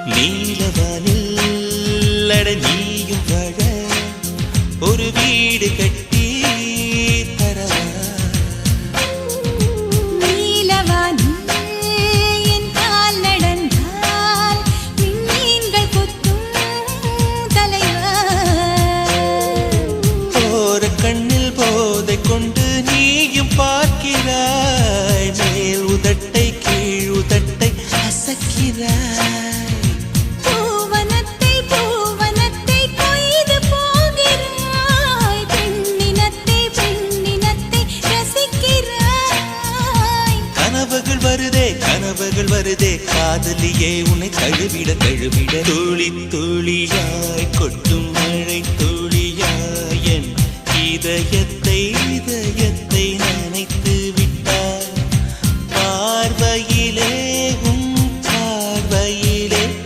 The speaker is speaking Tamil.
நீலவானில் அட நீயும் வாழ ஒரு வீடு கட்டி தரவா நீலவானில் என் கால் நடந்தால் விண்மீன்கள் கொத்தும் தலைவா போற கண்ணில் போதை கொண்டு நீயும் பார்க்கிறாய் மேல் உதட்டை கீழ் உதட்டை அசக்கிறாய் பூவனத்தை பூவனத்தை கொய்து போகிறாய் பெண்ணினத்தை பெண்ணினத்தை ரசிக்கிறாய் கனவுகள் வருதே காதலியே உன்னை தழுவிட தழுவிட துளி துளியாய் கொட்டும் மழை துளியாய் என் இதயத்தை